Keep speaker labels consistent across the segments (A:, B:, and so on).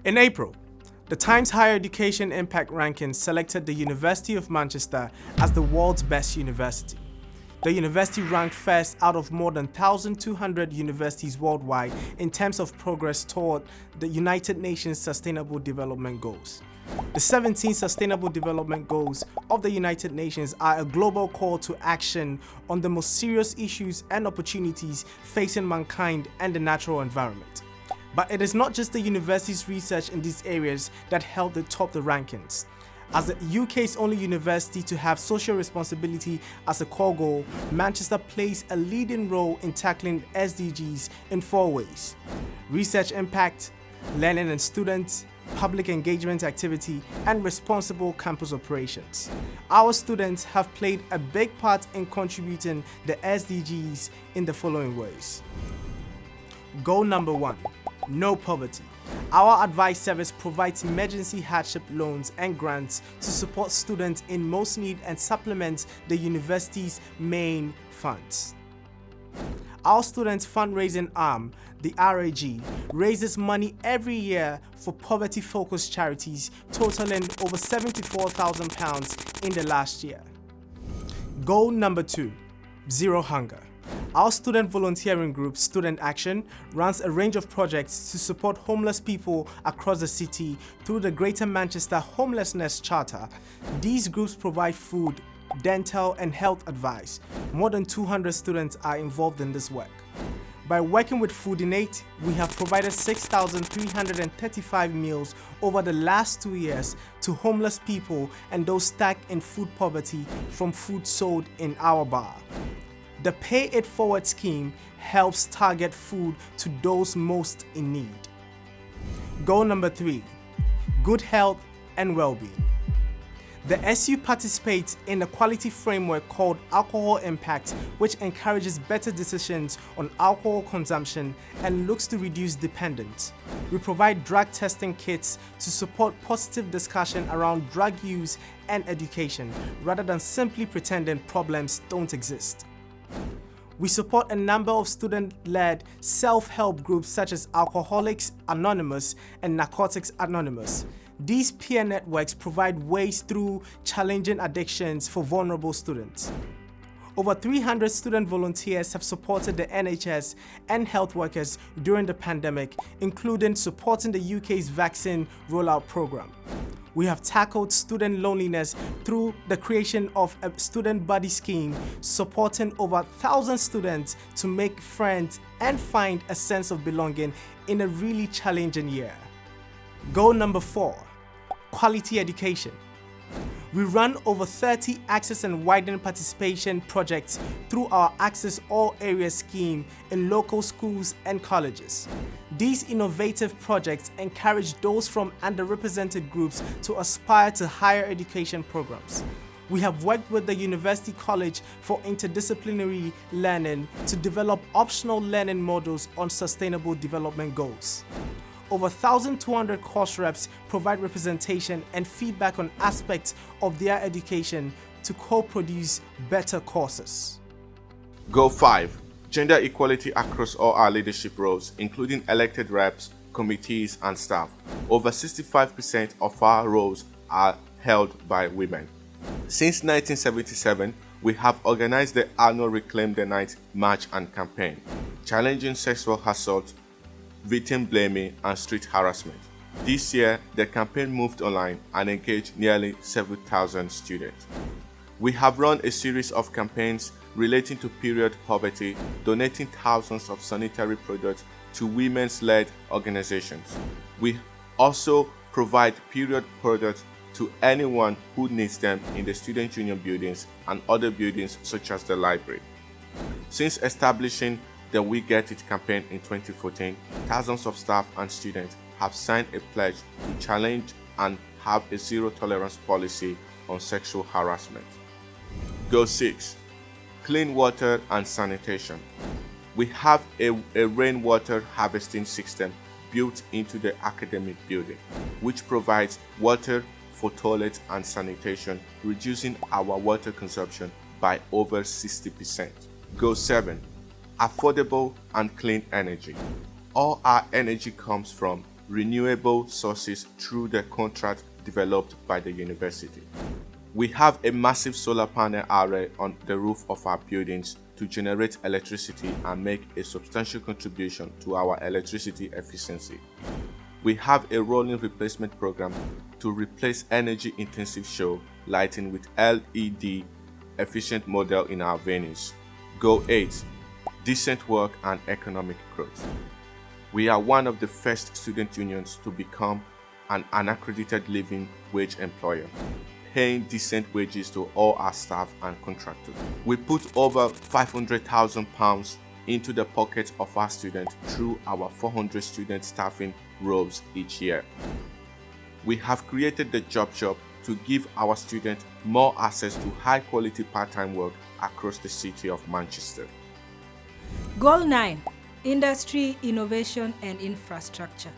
A: In April, the Times Higher Education Impact Rankings selected the University of Manchester as the world's best university. The university ranked first out of more than 1,200 universities worldwide in terms of progress toward the United Nations Sustainable Development Goals. The 17 Sustainable Development Goals of the United Nations are a global call to action on the most serious issues and opportunities facing mankind and the natural environment. But it is not just the university's research in these areas that helped it top the rankings. As the UK's only university to have social responsibility as a core goal, Manchester plays a leading role in tackling SDGs in 4 ways: research impact, learning and students, public engagement activity, and responsible campus operations. Our students have played a big part in contributing the SDGs in the following ways. Goal number 1, no poverty. Our advice service provides emergency hardship loans and grants to support students in most need and supplement the university's main funds. Our students' fundraising arm, the RAG, raises money every year for poverty-focused charities, totaling over £74,000 in the last year. Goal number 2, zero hunger. Our student volunteering group, Student Action, runs a range of projects to support homeless people across the city through the Greater Manchester Homelessness Charter. These groups provide food, dental, and health advice. More than 200 students are involved in this work. By working with Food in Aid, we have provided 6,335 meals over the last 2 years to homeless people and those stuck in food poverty from food sold in our bar. The Pay It Forward scheme helps target food to those most in need. Goal number 3, good health and well-being. The SU participates in a quality framework called Alcohol Impact, which encourages better decisions on alcohol consumption and looks to reduce dependence. We provide drug testing kits to support positive discussion around drug use and education, rather than simply pretending problems don't exist. We support a number of student-led self-help groups such as Alcoholics Anonymous and Narcotics Anonymous. These peer networks provide ways through challenging addictions for vulnerable students. Over 300 student volunteers have supported the NHS and health workers during the pandemic, including supporting the UK's vaccine rollout program. We have tackled student loneliness through the creation of a student buddy scheme, supporting over 1,000 students to make friends and find a sense of belonging in a really challenging year. Goal number 4, quality education. We run over 30 access and widening participation projects through our Access All Areas scheme in local schools and colleges. These innovative projects encourage those from underrepresented groups to aspire to higher education programs. We have worked with the University College for Interdisciplinary Learning to develop optional learning models on sustainable development goals. Over 1,200 course reps provide representation and feedback on aspects of their education to co-produce better courses.
B: Goal 5, gender equality across all our leadership roles, including elected reps, committees, and staff. Over 65% of our roles are held by women. Since 1977, we have organized the annual Reclaim the Night march and campaign, challenging sexual assault, victim blaming, and street harassment. This year, the campaign moved online and engaged nearly 7,000 students. We have run a series of campaigns relating to period poverty, donating thousands of sanitary products to women's-led organizations. We also provide period products to anyone who needs them in the student union buildings and other buildings such as the library. Since establishing the We Get It campaign in 2014, thousands of staff and students have signed a pledge to challenge and have a zero-tolerance policy on sexual harassment. Goal 6, clean water and sanitation. We have a rainwater harvesting system built into the academic building, which provides water for toilets and sanitation, reducing our water consumption by over 60%. Goal 7, affordable and clean energy. All our energy comes from renewable sources through the contract developed by the university. We have a massive solar panel array on the roof of our buildings to generate electricity and make a substantial contribution to our electricity efficiency. We have a rolling replacement program to replace energy-intensive show lighting with LED efficient model in our venues. Goal 8. Decent work and economic growth. We are one of the first student unions to become an unaccredited living wage employer, paying decent wages to all our staff and contractors. We put over £500,000 into the pockets of our students through our 400 student staffing roles each year. We have created the Job Shop to give our students more access to high-quality part-time work across the city of Manchester.
C: Goal 9. Industry, Innovation and Infrastructure.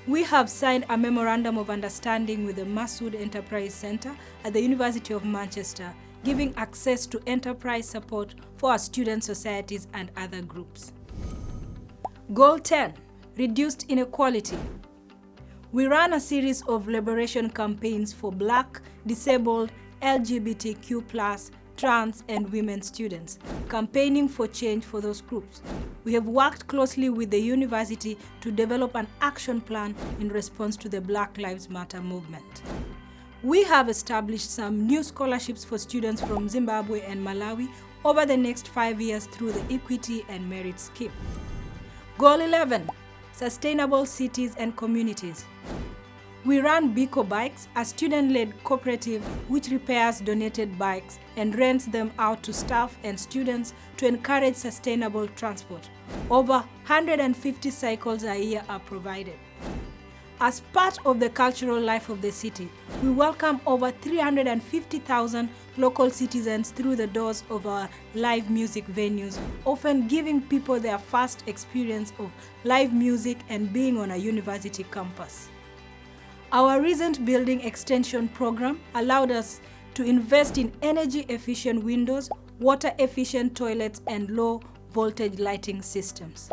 C: We have signed a Memorandum of Understanding with the Massoud Enterprise Centre at the University of Manchester, giving access to enterprise support for our student societies and other groups. Goal 10. Reduced inequality. We ran a series of liberation campaigns for Black, disabled, LGBTQ+, trans and women students, campaigning for change for those groups. We have worked closely with the university to develop an action plan in response to the Black Lives Matter movement. We have established some new scholarships for students from Zimbabwe and Malawi over the next 5 years through the Equity and Merit Scheme. Goal 11. Sustainable cities and communities. We run BIKO Bikes, a student-led cooperative which repairs donated bikes and rents them out to staff and students to encourage sustainable transport. Over 150 cycles a year are provided. As part of the cultural life of the city, we welcome over 350,000 local citizens through the doors of our live music venues, often giving people their first experience of live music and being on a university campus. Our recent building extension program allowed us to invest in energy-efficient windows, water-efficient toilets, and low-voltage lighting systems.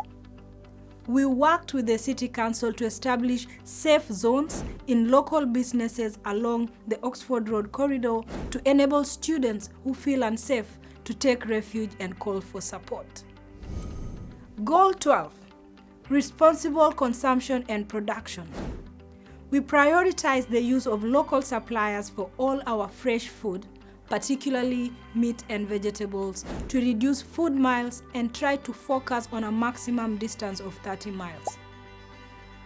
C: We worked with the City Council to establish safe zones in local businesses along the Oxford Road corridor to enable students who feel unsafe to take refuge and call for support. Goal 12. Responsible consumption and production. We prioritize the use of local suppliers for all our fresh food, particularly meat and vegetables, to reduce food miles and try to focus on a maximum distance of 30 miles.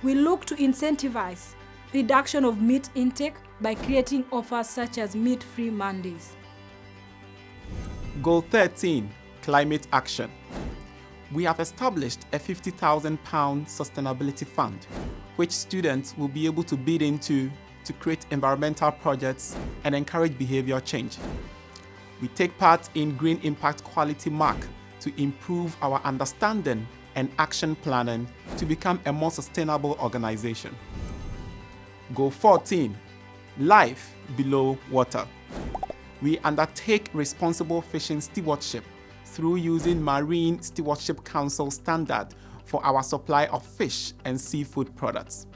C: We look to incentivize reduction of meat intake by creating offers such as meat-free Mondays.
A: Goal 13. Climate action. We have established a £50,000 sustainability fund, which students will be able to bid into to create environmental projects and encourage behavior change. We take part in Green Impact Quality Mark to improve our understanding and action planning to become a more sustainable organization. Goal 14. Life below water. We undertake responsible fishing stewardship through using Marine Stewardship Council standard for our supply of fish and seafood products.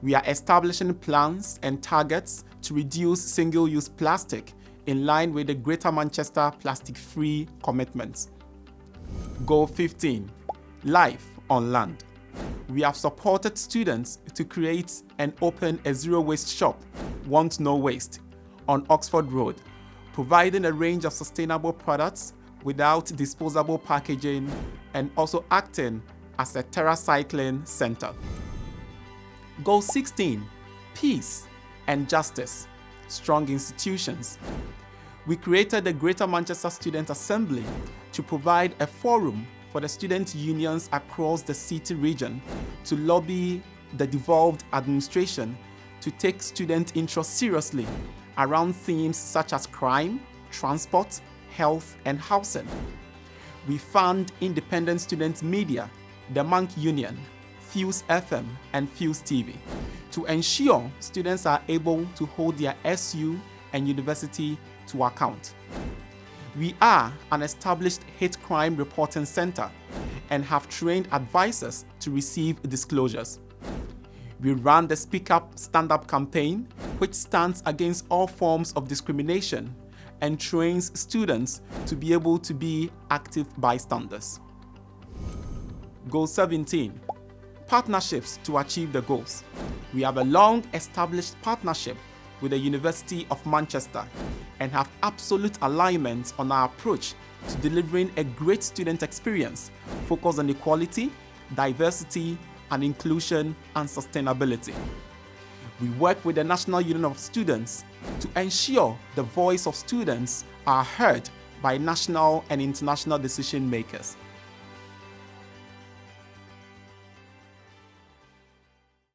A: We are establishing plans and targets to reduce single-use plastic in line with the Greater Manchester Plastic-Free commitments. Goal 15. Life on land. We have supported students to create and open a zero-waste shop, Want No Waste, on Oxford Road, providing a range of sustainable products without disposable packaging and also acting as a TerraCycling center. Goal 16. Peace and justice. Strong institutions. We created the Greater Manchester Student Assembly to provide a forum for the student unions across the city region to lobby the devolved administration to take student interest seriously around themes such as crime, transport, health, and housing. We fund independent student media, the Monk Union, Fuse FM, and Fuse TV to ensure students are able to hold their SU and university to account. We are an established hate crime reporting center and have trained advisors to receive disclosures.
D: We ran the Speak Up, Stand Up campaign, which stands against all forms of discrimination and trains students to be able to be active bystanders. Goal 17. Partnerships to achieve the goals. We have a long-established partnership with the University of Manchester and have absolute alignment on our approach to delivering a great student experience focused on equality, diversity, and inclusion and sustainability. We work with the National Union of Students to ensure the voice of students are heard by national and international decision makers.